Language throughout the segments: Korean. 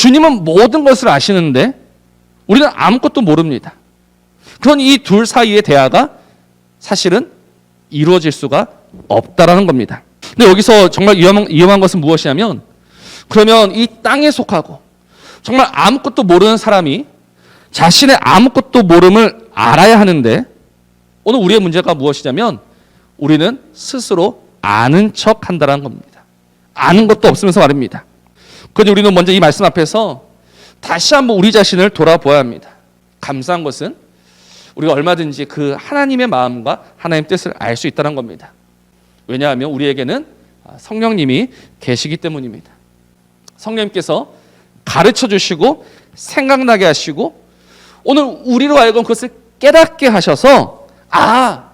주님은 모든 것을 아시는데 우리는 아무것도 모릅니다. 그런 이 둘 사이의 대화가 사실은 이루어질 수가 없다라는 겁니다. 근데 여기서 정말 위험한 것은 무엇이냐면, 그러면 이 땅에 속하고 정말 아무것도 모르는 사람이 자신의 아무것도 모름을 알아야 하는데, 오늘 우리의 문제가 무엇이냐면 우리는 스스로 아는 척 한다는 겁니다. 아는 것도 없으면서 말입니다. 그런데 우리는 먼저 이 말씀 앞에서 다시 한번 우리 자신을 돌아보아야 합니다. 감사한 것은 우리가 얼마든지 그 하나님의 마음과 하나님의 뜻을 알 수 있다는 겁니다. 왜냐하면 우리에게는 성령님이 계시기 때문입니다. 성령님께서 가르쳐 주시고 생각나게 하시고 오늘 우리로 하여금 그것을 깨닫게 하셔서, 아,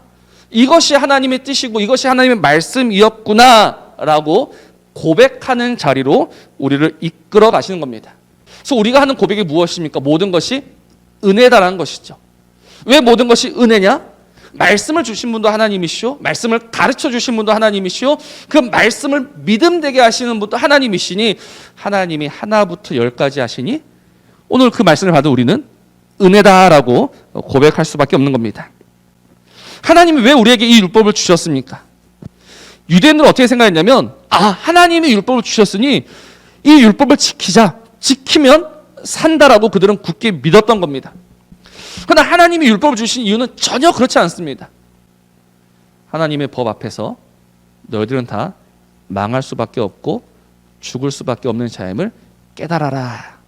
이것이 하나님의 뜻이고 이것이 하나님의 말씀이었구나 라고 고백하는 자리로 우리를 이끌어 가시는 겁니다. 그래서 우리가 하는 고백이 무엇입니까? 모든 것이 은혜다라는 것이죠. 왜 모든 것이 은혜냐? 말씀을 주신 분도 하나님이시오, 말씀을 가르쳐 주신 분도 하나님이시오, 그 말씀을 믿음되게 하시는 분도 하나님이시니 하나님이 하나부터 열까지 하시니 오늘 그 말씀을 받은 우리는 은혜다라고 고백할 수밖에 없는 겁니다. 하나님이 왜 우리에게 이 율법을 주셨습니까? 유대인들은 어떻게 생각했냐면, 하나님이 율법을 주셨으니 이 율법을 지키면 산다라고 그들은 굳게 믿었던 겁니다. 그러나 하나님이 율법을 주신 이유는 전혀 그렇지 않습니다. 하나님의 법 앞에서 너희들은 다 망할 수밖에 없고 죽을 수밖에 없는 자임을 깨달아라.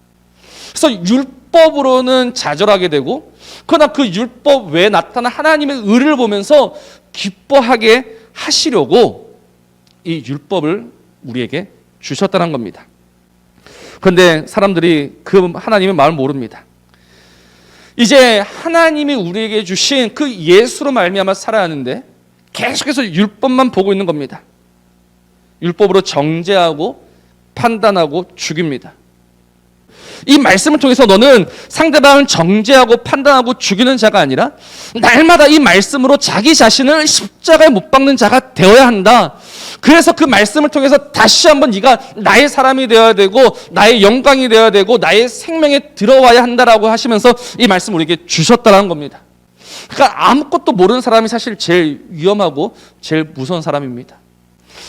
그래서 율법으로는 좌절하게 되고, 그러나 그 율법 외에 나타난 하나님의 의를 보면서 기뻐하게 하시려고 이 율법을 우리에게 주셨다는 겁니다. 그런데 사람들이 그 하나님의 마음을 모릅니다. 이제 하나님이 우리에게 주신 그 예수로 말미암아 살아야 하는데 계속해서 율법만 보고 있는 겁니다. 율법으로 정죄하고 판단하고 죽입니다. 이 말씀을 통해서 너는 상대방을 정죄하고 판단하고 죽이는 자가 아니라 날마다 이 말씀으로 자기 자신을 십자가에 못 박는 자가 되어야 한다. 그래서 그 말씀을 통해서 다시 한번 네가 나의 사람이 되어야 되고 나의 영광이 되어야 되고 나의 생명에 들어와야 한다라고 하시면서 이 말씀을 우리에게 주셨다는 겁니다. 그러니까 아무것도 모르는 사람이 사실 제일 위험하고 제일 무서운 사람입니다.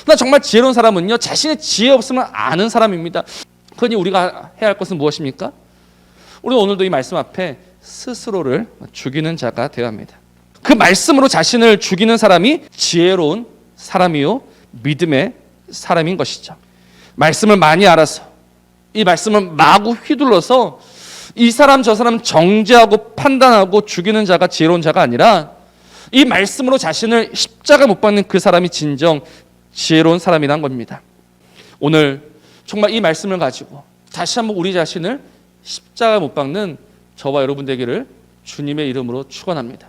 그러나 정말 지혜로운 사람은요, 자신의 지혜 없으면 아는 사람입니다. 그러니 우리가 해야 할 것은 무엇입니까? 우리는 오늘도 이 말씀 앞에 스스로를 죽이는 자가 되어야 합니다. 그 말씀으로 자신을 죽이는 사람이 지혜로운 사람이요 믿음의 사람인 것이죠. 말씀을 많이 알아서 이 말씀을 마구 휘둘러서 이 사람 저 사람 정죄하고 판단하고 죽이는 자가 지혜로운 자가 아니라 이 말씀으로 자신을 십자가 못 박는 그 사람이 진정 지혜로운 사람이란 겁니다. 오늘 정말 이 말씀을 가지고 다시 한번 우리 자신을 십자가 못 박는 저와 여러분 되기를 주님의 이름으로 축원합니다.